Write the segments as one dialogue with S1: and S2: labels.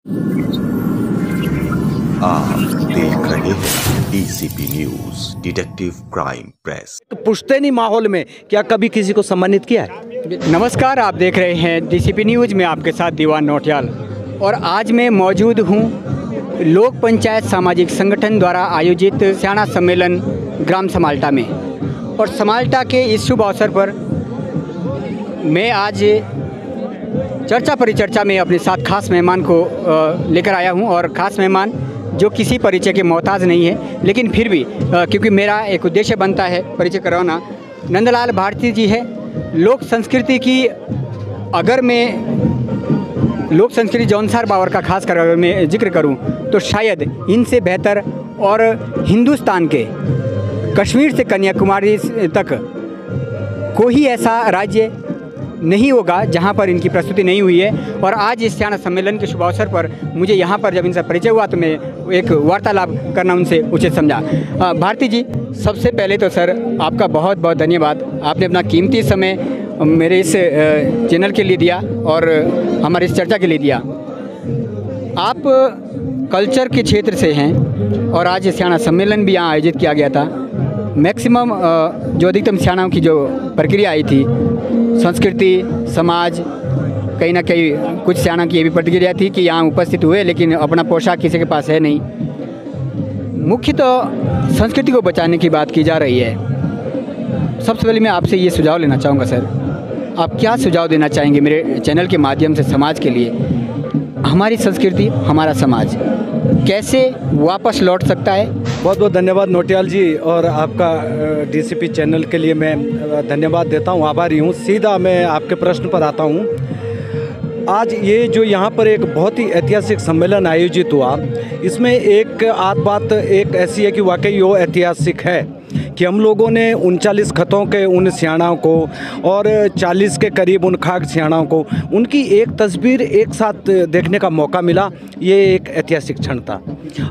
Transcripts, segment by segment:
S1: आप देख रहे हैं DCP news, detective crime press.
S2: पुश्तैनी माहौल में क्या कभी किसी को सम्मानित किया है?
S3: नमस्कार, आप देख रहे हैं डीसीपी न्यूज में आपके साथ दीवान नौटियाल। और आज मैं मौजूद हूँ लोक पंचायत सामाजिक संगठन द्वारा आयोजित स्याणा सम्मेलन ग्राम समाल्टा में। और समाल्टा के इस शुभ अवसर पर मैं आज चर्चा परिचर्चा में अपने साथ खास मेहमान को लेकर आया हूं। और ख़ास मेहमान जो किसी परिचय के मोहताज नहीं है, लेकिन फिर भी क्योंकि मेरा एक उद्देश्य बनता है परिचय करवाना, नंदलाल भारती जी है। लोक संस्कृति की अगर मैं लोक संस्कृति जौनसार बावर का खास कर अगर मैं जिक्र करूं तो शायद इनसे बेहतर और हिंदुस्तान के कश्मीर से कन्याकुमारी तक कोई ऐसा राज्य नहीं होगा जहां पर इनकी प्रस्तुति नहीं हुई है। और आज इस स्याणा सम्मेलन के शुभ अवसर पर मुझे यहां पर जब इनसे परिचय हुआ तो मैं एक वार्तालाप करना उनसे उचित समझा। भारती जी, सबसे पहले तो सर आपका बहुत बहुत धन्यवाद। आपने अपना कीमती समय मेरे इस चैनल के लिए दिया और हमारी इस चर्चा के लिए दिया। आप कल्चर के क्षेत्र से हैं और आज स्याणा सम्मेलन भी यहाँ आयोजित किया गया था। मैक्सिमम जो अधिकतम स्याणाओं की जो प्रक्रिया आई थी, संस्कृति, समाज, कहीं ना कहीं कुछ स्याणा की ये भी प्रतिक्रिया थी कि यहाँ उपस्थित हुए लेकिन अपना पोशाक किसी के पास है नहीं। मुख्य तो संस्कृति को बचाने की बात की जा रही है। सबसे पहले मैं आपसे ये सुझाव लेना चाहूँगा सर, आप क्या सुझाव देना चाहेंगे मेरे चैनल के माध्यम से समाज के लिए? हमारी संस्कृति, हमारा समाज कैसे वापस लौट सकता है?
S2: बहुत बहुत धन्यवाद नौटियाल जी, और आपका डीसीपी चैनल के लिए मैं धन्यवाद देता हूं, आभारी हूं। सीधा मैं आपके प्रश्न पर आता हूं। आज ये जो यहाँ पर एक बहुत ही ऐतिहासिक सम्मेलन आयोजित हुआ, इसमें एक आध बात एक ऐसी है कि वाकई वो ऐतिहासिक है कि हम लोगों ने 39 खतों के उन स्याणाओं को और 40 के करीब उन खाक स्याणाओं को उनकी एक तस्वीर एक साथ देखने का मौका मिला। ये एक ऐतिहासिक क्षण था।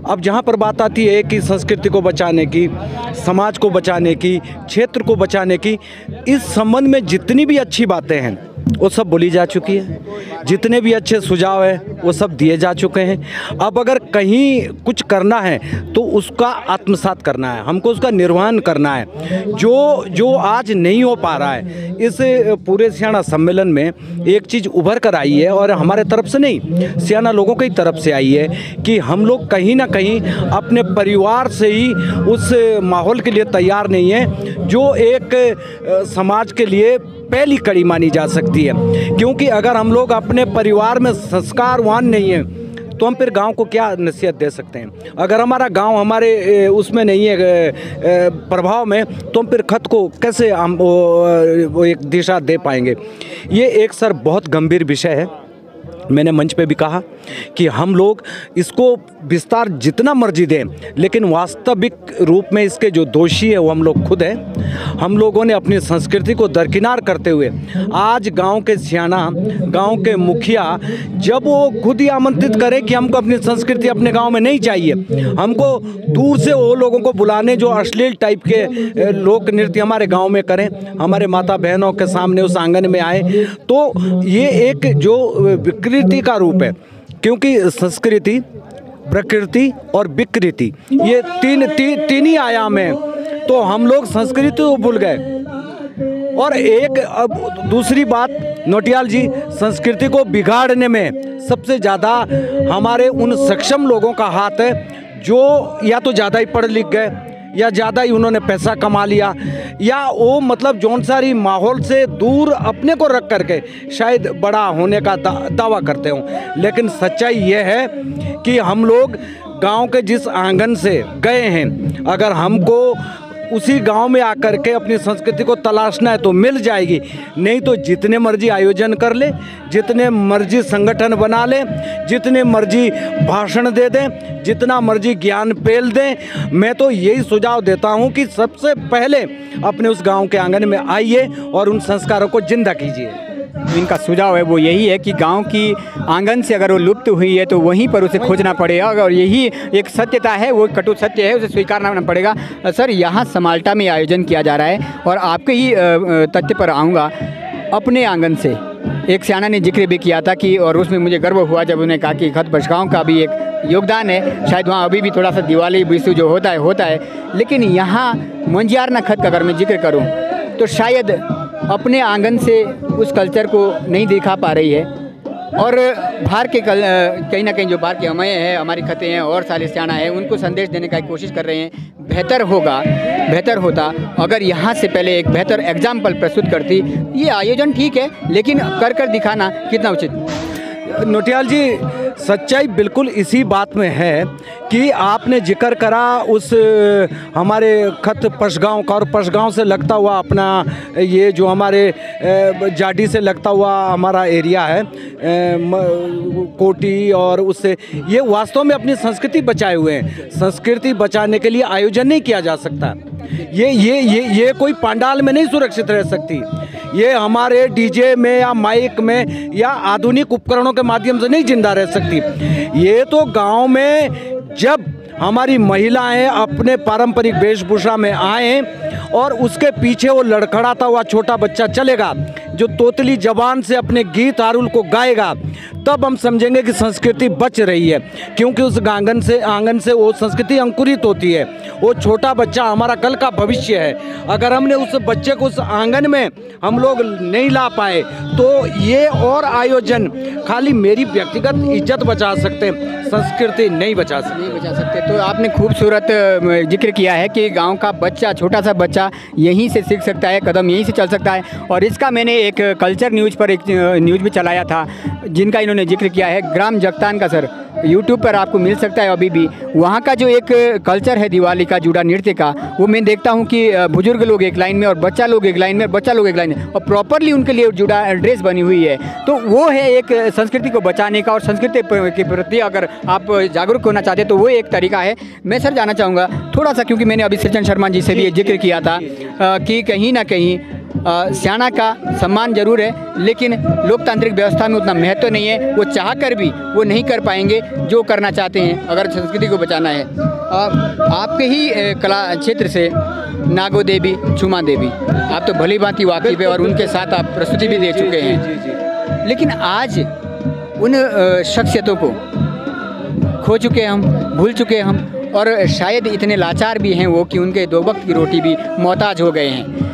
S2: अब जहाँ पर बात आती है कि संस्कृति को बचाने की, समाज को बचाने की, क्षेत्र को बचाने की, इस संबंध में जितनी भी अच्छी बातें हैं वो सब बोली जा चुकी है। जितने भी अच्छे सुझाव हैं वो सब दिए जा चुके हैं। अब अगर कहीं कुछ करना है तो उसका आत्मसात करना है, हमको उसका निर्वहन करना है। जो आज नहीं हो पा रहा है, इस पूरे स्याणा सम्मेलन में एक चीज़ उभर कर आई है और हमारे तरफ से नहीं, स्याणा लोगों की तरफ से आई है कि हम लोग कहीं ना कहीं अपने परिवार से ही उस माहौल के लिए तैयार नहीं है जो एक समाज के लिए पहली कड़ी मानी जा सकती है। क्योंकि अगर हम लोग अपने परिवार में संस्कारवान नहीं हैं तो हम फिर गांव को क्या नसीहत दे सकते हैं? अगर हमारा गांव हमारे उसमें नहीं है प्रभाव में, तो हम फिर खत को कैसे हम वो एक दिशा दे पाएंगे? ये एक सर बहुत गंभीर विषय है। मैंने मंच पे भी कहा कि हम लोग इसको विस्तार जितना मर्जी दें, लेकिन वास्तविक रूप में इसके जो दोषी है वो हम लोग खुद हैं। हम लोगों ने अपनी संस्कृति को दरकिनार करते हुए आज गांव के स्याणा, गांव के मुखिया जब वो खुद ही आमंत्रित करें कि हमको अपनी संस्कृति अपने गांव में नहीं चाहिए, हमको दूर से वो लोगों को बुलाने जो अश्लील टाइप के लोक नृत्य हमारे गाँव में करें, हमारे माता बहनों के सामने उस आंगन में आए, तो ये एक जो विकृति का रूप है। क्योंकि संस्कृति, प्रकृति और विकृति ये तीन ही आयाम हैं। तो हम लोग संस्कृति को भूल गए। और एक अब दूसरी बात नौटियाल जी, संस्कृति को बिगाड़ने में सबसे ज़्यादा हमारे उन सक्षम लोगों का हाथ है जो या तो ज़्यादा ही पढ़ लिख गए या ज़्यादा ही उन्होंने पैसा कमा लिया, या वो मतलब जौन सारी माहौल से दूर अपने को रख करके शायद बड़ा होने का दावा करते हों। लेकिन सच्चाई ये है कि हम लोग गांव के जिस आंगन से गए हैं, अगर हमको उसी गांव में आकर के अपनी संस्कृति को तलाशना है तो मिल जाएगी, नहीं तो जितने मर्जी आयोजन कर ले, जितने मर्जी संगठन बना ले, जितने मर्जी भाषण दे दें, जितना मर्जी ज्ञान पेल दें, मैं तो यही सुझाव देता हूं कि सबसे पहले अपने उस गांव के आंगन में आइए और उन संस्कारों को जिंदा कीजिए।
S3: इनका सुझाव है वो यही है कि गांव की आंगन से अगर वो लुप्त हुई है तो वहीं पर उसे खोजना पड़ेगा, और यही एक सत्यता है, वो कटु सत्य है, उसे स्वीकारना पड़ेगा। सर, यहाँ समाल्टा में आयोजन किया जा रहा है और आपके ही तथ्य पर आऊँगा। अपने आंगन से एक सियाना ने जिक्र भी किया था कि, और उसमें मुझे गर्व हुआ जब उन्होंने कहा कि खत बचगांव का भी एक योगदान है। शायद वहाँ अभी भी थोड़ा सा दिवाली बिसु जो होता है, लेकिन यहाँ मंझियारना खत का अगर मैं जिक्र करूँ तो शायद अपने आंगन से उस कल्चर को नहीं दिखा पा रही है, और बाहर के कहीं ना कहीं जो बाहर की हमें है, हमारी खतें हैं और साले सियाना है, उनको संदेश देने का कोशिश कर रहे हैं। बेहतर होता अगर यहाँ से पहले एक बेहतर एग्जाम्पल प्रस्तुत करती। ये आयोजन ठीक है, लेकिन कर दिखाना कितना उचित।
S2: नोटियाल जी, सच्चाई बिल्कुल इसी बात में है कि आपने जिक्र करा उस हमारे खत पशगांव का, और पशगांव से लगता हुआ अपना ये जो हमारे जाडी से लगता हुआ हमारा एरिया है कोटी, और उससे ये वास्तव में अपनी संस्कृति बचाए हुए हैं। संस्कृति बचाने के लिए आयोजन नहीं किया जा सकता। ये कोई पंडाल में नहीं सुरक्षित रह सकती। ये हमारे डीजे में या माइक में या आधुनिक उपकरणों के माध्यम से नहीं जिंदा रह सकती। ये तो गांव में जब हमारी महिलाएं अपने पारंपरिक वेशभूषा में आए और उसके पीछे वो लड़खड़ाता हुआ छोटा बच्चा चलेगा जो तोतली जबान से अपने गीत आरुल को गाएगा, तब हम समझेंगे कि संस्कृति बच रही है, क्योंकि उस आंगन से वो संस्कृति अंकुरित होती है। वो छोटा बच्चा हमारा कल का भविष्य है। अगर हमने उस बच्चे को उस आंगन में हम लोग नहीं ला पाए तो ये और आयोजन खाली मेरी व्यक्तिगत इज्जत बचा सकते, संस्कृति नहीं बचा सकते।
S3: तो आपने खूबसूरत जिक्र किया है कि गांव का बच्चा, छोटा सा बच्चा यहीं से सीख सकता है, कदम यहीं से चल सकता है। और इसका मैंने एक कल्चर न्यूज़ पर एक न्यूज़ भी चलाया था जिनका इन्होंने जिक्र किया है, ग्राम जगतान का। सर यूट्यूब पर आपको मिल सकता है अभी भी। वहाँ का जो एक कल्चर है दिवाली का, जुड़ा नृत्य का, वो मैं देखता हूँ कि बुजुर्ग लोग एक लाइन में और बच्चा लोग एक लाइन में, और प्रॉपरली उनके लिए जुड़ा ड्रेस बनी हुई है। तो वो है एक संस्कृति को बचाने का, और संस्कृति के प्रति अगर आप जागरूक होना चाहते तो वो एक तरीका है। मैं सर जानना चाहूँगा थोड़ा सा, क्योंकि मैंने अभी सृजन शर्मा जी से भी जिक्र किया था कि कहीं ना कहीं सियाना का सम्मान जरूर है, लेकिन लोकतांत्रिक व्यवस्था में उतना महत्व नहीं है। वो चाह कर भी वो नहीं कर पाएंगे जो करना चाहते हैं अगर संस्कृति को बचाना है। आपके ही कला क्षेत्र से नागो देवी, छुमा देवी, आप तो भली भांति वाकिफ है और उनके साथ आप प्रस्तुति भी दे चुके हैं। लेकिन आज उन शख्सियतों को खो चुके हैं हम, भूल चुके हैं हम, और शायद इतने लाचार भी हैं वो कि उनके 2 वक्त की रोटी भी मोहताज हो गए हैं।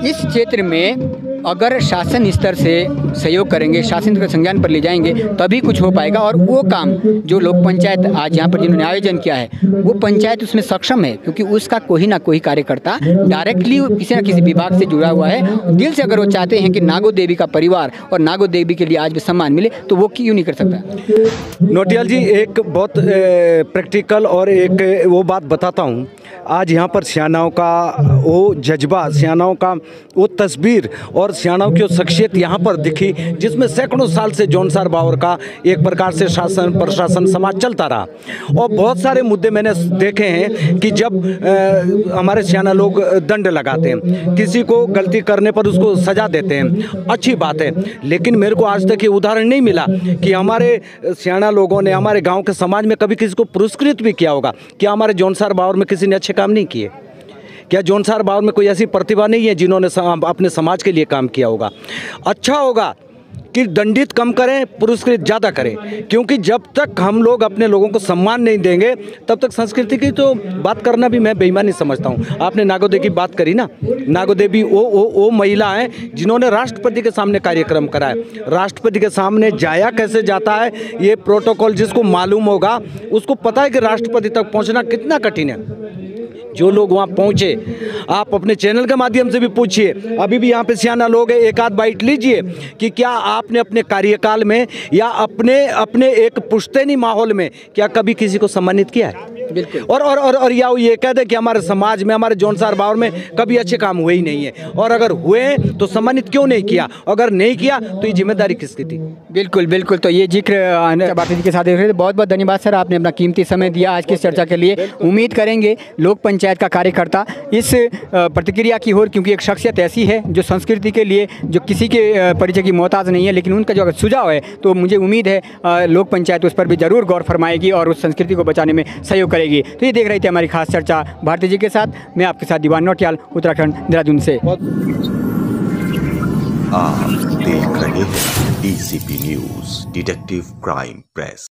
S3: इस क्षेत्र में अगर शासन स्तर से सहयोग करेंगे, शासन के संज्ञान पर ले जाएंगे, तभी कुछ हो पाएगा। और वो काम जो लोक पंचायत आज यहाँ पर जिन्होंने आयोजन किया है, वो पंचायत उसमें सक्षम है, क्योंकि उसका कोई ना कोई कार्यकर्ता डायरेक्टली किसी न किसी विभाग से जुड़ा हुआ है। दिल से अगर वो चाहते हैं कि नागो देवी का परिवार और नागो देवी के लिए आज भी सम्मान मिले, तो वो क्यों नहीं कर सकता।
S2: नोटियाल जी, एक बहुत प्रैक्टिकल और एक वो बात बताता हूँ। आज यहाँ पर सियानाओं का वो जज्बा, सियानाओं का वो तस्वीर और सियानाओं की वो शख्सियत यहाँ पर दिखी, जिसमें सैकड़ों साल से जौनसार बावर का एक प्रकार से शासन प्रशासन समाज चलता रहा। और बहुत सारे मुद्दे मैंने देखे हैं कि जब हमारे सियाना लोग दंड लगाते हैं, किसी को गलती करने पर उसको सजा देते हैं, अच्छी बात है। लेकिन मेरे को आज तक ये उदाहरण नहीं मिला कि हमारे सियाना लोगों ने हमारे गाँव के समाज में कभी किसी को पुरस्कृत भी किया होगा। क्या हमारे जौनसार बावर में किसी ने अच्छे काम नहीं किए? क्या जौनसार बावर में कोई ऐसी प्रतिभा नहीं है जिन्होंने अपने समाज के लिए काम किया होगा? अच्छा होगा कि दंडित कम करें, पुरस्कृत ज़्यादा करें, क्योंकि जब तक हम लोग अपने लोगों को सम्मान नहीं देंगे तब तक संस्कृति की तो बात करना भी मैं बेईमानी समझता हूँ। आपने नागो देवी की बात करी ना, नागो देवी वो महिला हैं जिन्होंने राष्ट्रपति के सामने कार्यक्रम कराया। राष्ट्रपति के सामने जाया कैसे जाता है ये प्रोटोकॉल जिसको मालूम होगा उसको पता है कि राष्ट्रपति तक पहुँचना कितना कठिन है। जो लोग वहाँ पहुँचे, आप अपने चैनल के माध्यम से भी पूछिए, अभी भी यहाँ पे सियाना लोग हैं, एक आध बाइट लीजिए कि क्या आपने अपने कार्यकाल में या अपने एक पुश्तैनी माहौल में क्या कभी किसी को सम्मानित किया है?
S3: बिल्कुल।
S2: और या ये कह दे कि हमारे समाज में, हमारे जौनसार बावर में कभी अच्छे काम हुए ही नहीं है, और अगर हुए तो सम्मानित क्यों नहीं किया? अगर नहीं किया तो ये जिम्मेदारी किसकी थी?
S3: बिल्कुल बिल्कुल। तो ये जिक्र भारती जी के साथ देख रहे थे। बहुत बहुत धन्यवाद सर, आपने अपना कीमती समय दिया आज की इस चर्चा के लिए। उम्मीद करेंगे लोक पंचायत का कार्यकर्ता इस प्रतिक्रिया की ओर, क्योंकि एक शख्सियत ऐसी है जो संस्कृति के लिए, जो किसी के परिचय की मोहताज नहीं है, लेकिन उनका जो अगर सुझाव है तो मुझे उम्मीद है लोक पंचायत उस पर भी ज़रूर गौर फरमाएगी और उस संस्कृति को बचाने में सहयोग करेगी। तो ये देख रही थी हमारी खास चर्चा भारती जी के साथ। मैं आपके साथ दीवान नौटियाल, उत्तराखंड, देहरादून से।
S1: आप देख रहे हैं DCP news detective crime press.